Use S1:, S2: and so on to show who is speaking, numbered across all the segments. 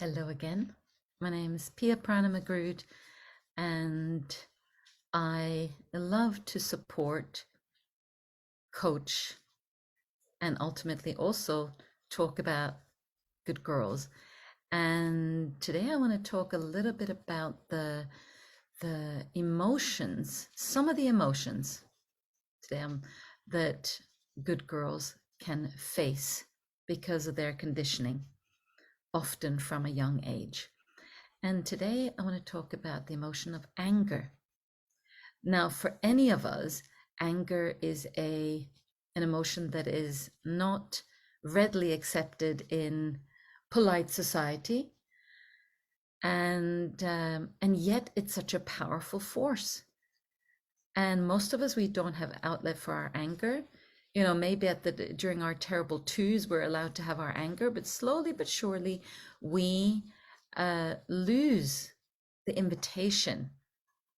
S1: Hello again. My name is Pia Prana Muggerud, and I love to support, coach, and ultimately also talk about good girls. And today I want to talk a little bit about the emotions, some of the emotions today that good girls can face because of their conditioning, often from a young age. And today I want to talk about the emotion of anger. Now, for any of us, anger is an emotion that is not readily accepted in polite society, and yet it's such a powerful force. And most of us, we don't have outlet for our anger. You know, maybe during our terrible twos, we're allowed to have our anger, but slowly but surely, we lose the invitation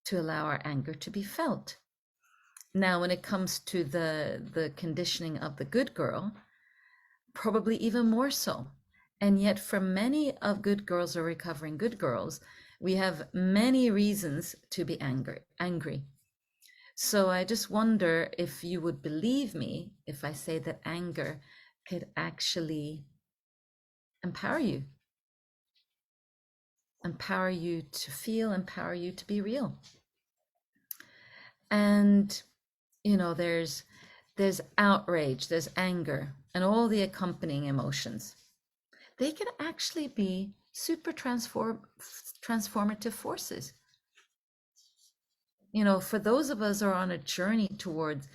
S1: to allow our anger to be felt. Now, when it comes to the conditioning of the good girl, probably even more so. And yet, for many of good girls or recovering good girls, we have many reasons to be angry. So I just wonder if you would believe me if I say that anger could actually empower you to feel, empower you to be real. And you know, there's outrage, there's anger, and all the accompanying emotions. They can actually be super transformative forces. You know, for those of us who are on a journey towards,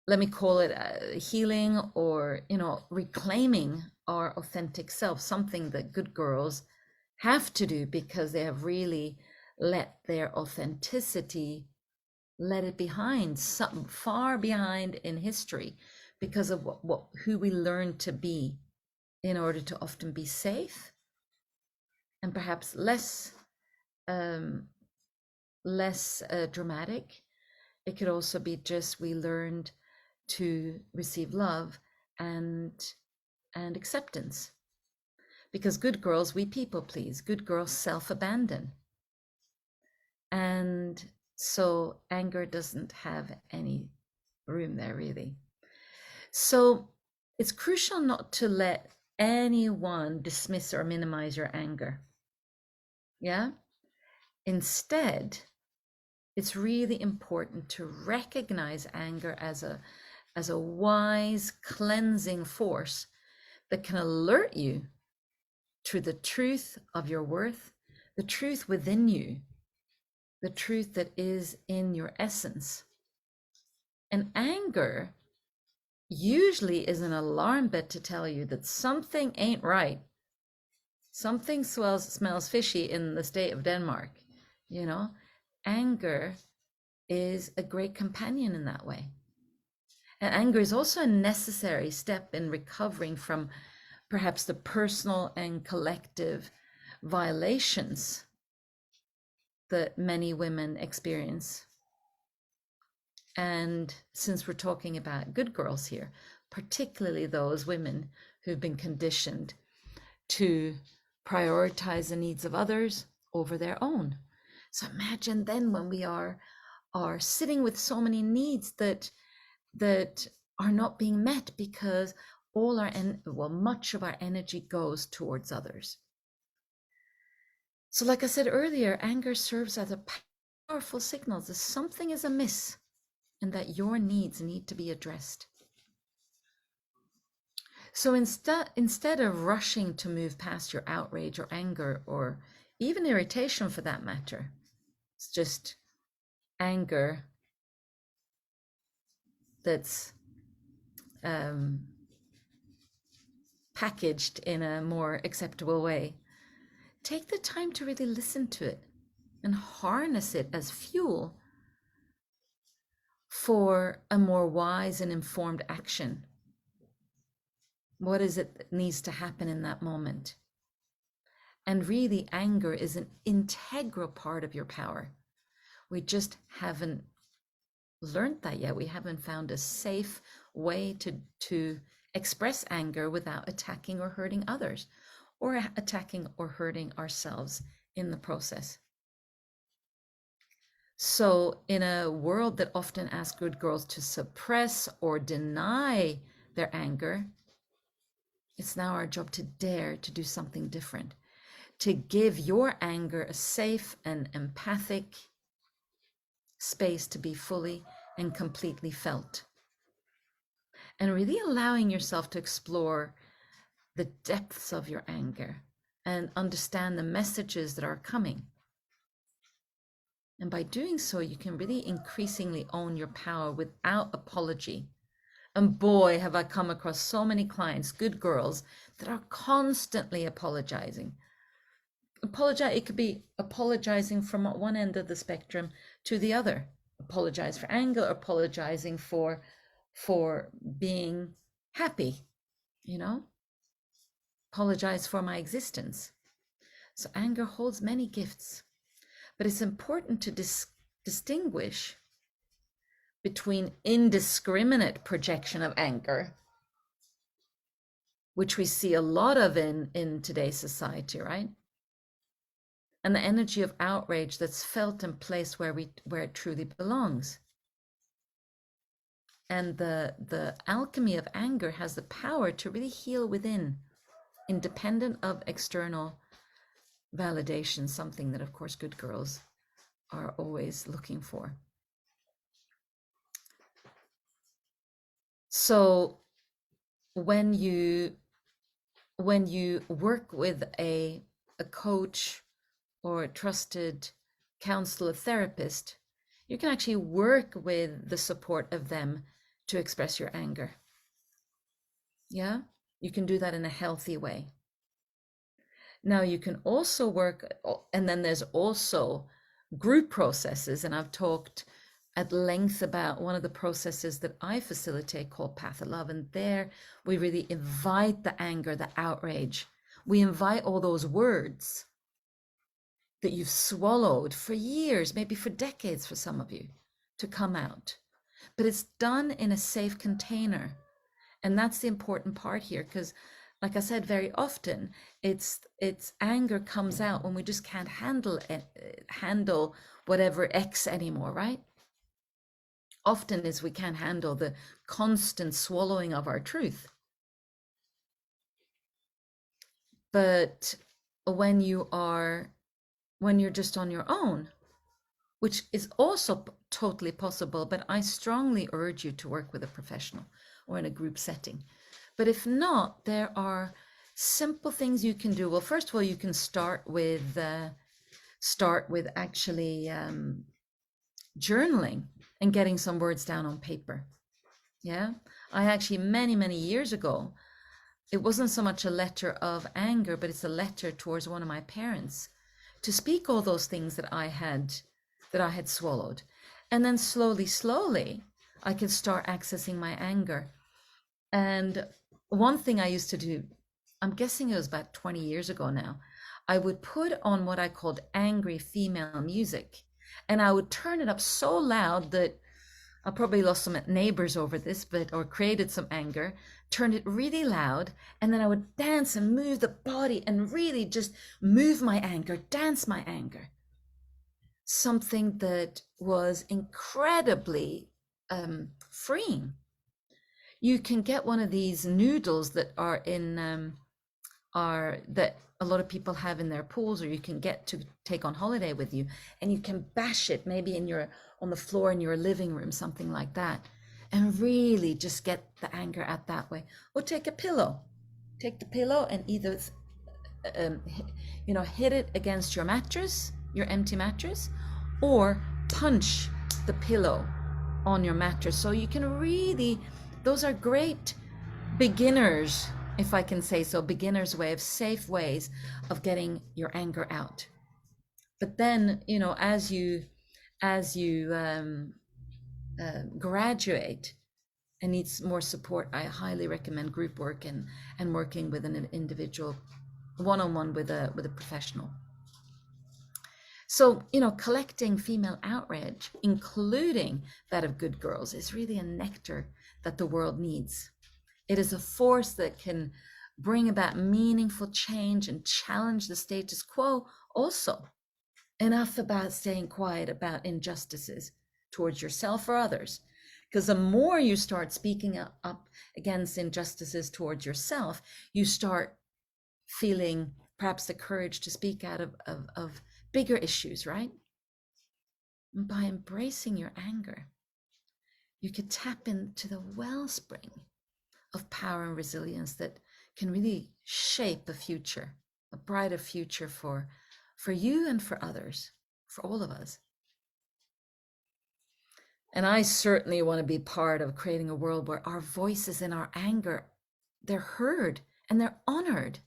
S1: let me call it healing, or reclaiming our authentic self, something that good girls have to do because they have really let their authenticity, let it behind, some far behind in history, because of who we learn to be in order to often be safe and perhaps less dramatic. It could also be just we learned to receive love and acceptance, because good girls, we people please, good girls self-abandon, and so anger doesn't have any room there really. So it's crucial not to let anyone dismiss or minimize your anger. Yeah. Instead, it's really important to recognize anger as a wise cleansing force that can alert you to the truth of your worth, the truth within you, the truth that is in your essence. And anger usually is an alarm bell to tell you that something ain't right. Something smells fishy in the state of Denmark. You know, anger is a great companion in that way. And anger is also a necessary step in recovering from perhaps the personal and collective violations that many women experience. And since we're talking about good girls here, particularly those women who've been conditioned to prioritize the needs of others over their own. So imagine then when we are sitting with so many needs that are not being met because much of our energy goes towards others. So like I said earlier, anger serves as a powerful signal that something is amiss and that your needs need to be addressed. So instead of rushing to move past your outrage or anger or even irritation for that matter, it's just anger that's packaged in a more acceptable way. Take the time to really listen to it and harness it as fuel for a more wise and informed action. What is it that needs to happen in that moment? And really, anger is an integral part of your power. We just haven't learned that yet. We haven't found a safe way to express anger without attacking or hurting others, or attacking or hurting ourselves in the process. So in a world that often asks good girls to suppress or deny their anger, it's now our job to dare to do something different, to give your anger a safe and empathic space to be fully and completely felt. And really allowing yourself to explore the depths of your anger and understand the messages that are coming. And by doing so, you can really increasingly own your power without apology. And boy, have I come across so many clients, good girls, that are constantly apologizing. It could be apologizing from one end of the spectrum to the other. Apologize for anger, apologizing for being happy, you know? Apologize for my existence. So anger holds many gifts, but it's important to distinguish between indiscriminate projection of anger, which we see a lot of in today's society, right? And the energy of outrage that's felt and placed where it truly belongs. And the alchemy of anger has the power to really heal within, independent of external validation, something that, of course, good girls are always looking for. So when you work with a coach or a trusted counselor, therapist, you can actually work with the support of them to express your anger. Yeah, you can do that in a healthy way. Now you can also work, and then there's also group processes, and I've talked at length about one of the processes that I facilitate called Path of Love. And there we really invite the anger, the outrage. We invite all those words that you've swallowed for years, maybe for decades for some of you, to come out. But it's done in a safe container. And that's the important part here, because like I said, very often it's anger comes out when we just can't handle whatever X anymore, right? Often is we can't handle the constant swallowing of our truth. But when you're just on your own, which is also totally possible, but I strongly urge you to work with a professional or in a group setting. But if not, there are simple things you can do. Well, first of all, you can start with actually journaling and getting some words down on paper. Yeah, I actually many years ago, it wasn't so much a letter of anger, but it's a letter towards one of my parents to speak all those things that I had swallowed. And then slowly, I could start accessing my anger. And one thing I used to do, I'm guessing it was about 20 years ago now, I would put on what I called angry female music. And I would turn it up so loud that I probably lost some neighbors over this, or created some anger, turned it really loud, and then I would dance and move the body and really just move my anger, dance my anger. Something that was incredibly freeing. You can get one of these noodles that are that a lot of people have in their pools, or you can get to take on holiday with you, and you can bash it maybe on the floor in your living room, something like that, and really just get the anger out that way. Or take the pillow and either hit it against your mattress, your empty mattress, or punch the pillow on your mattress. So you can really, those are great beginners, if I can say so, beginner's way of safe ways of getting your anger out. But then, as you graduate and needs more support, I highly recommend group work and working with an individual, one-on-one with a professional. So, collecting female outrage, including that of good girls, is really a nectar that the world needs. It is a force that can bring about meaningful change and challenge the status quo also. Enough about staying quiet about injustices towards yourself or others. Because the more you start speaking up against injustices towards yourself, you start feeling perhaps the courage to speak out of bigger issues, right? And by embracing your anger, you could tap into the wellspring of power and resilience that can really shape a future, a brighter future for you and for others, for all of us. And I certainly want to be part of creating a world where our voices in our anger, they're heard and they're honored,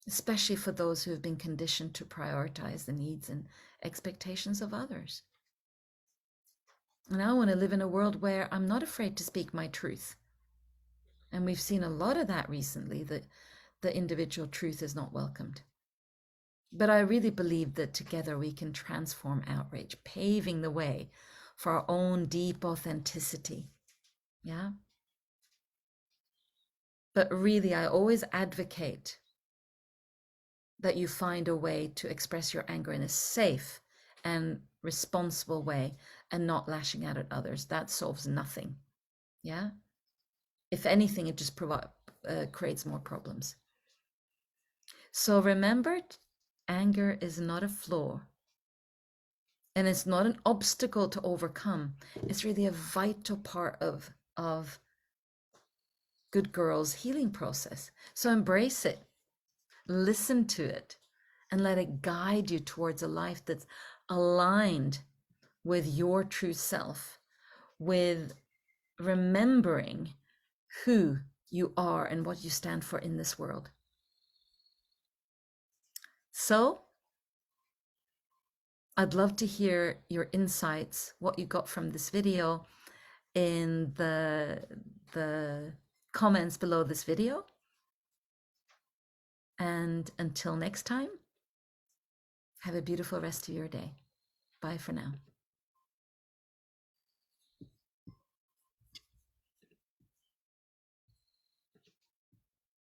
S1: especially for those who have been conditioned to prioritize the needs and expectations of others. And I want to live in a world where I'm not afraid to speak my truth. And we've seen a lot of that recently, that the individual truth is not welcomed. But I really believe that together we can transform outrage, paving the way for our own deep authenticity. Yeah. But really, I always advocate that you find a way to express your anger in a safe and responsible way and not lashing out at others. That solves nothing. Yeah. If anything, it just creates more problems. So remember, anger is not a flaw. And it's not an obstacle to overcome. It's really a vital part of Good Girl's healing process. So embrace it, listen to it, and let it guide you towards a life that's aligned with your true self, with remembering who you are and what you stand for in this world. So I'd love to hear your insights, what you got from this video in the comments below this video. And until next time, have a beautiful rest of your day. Bye for now.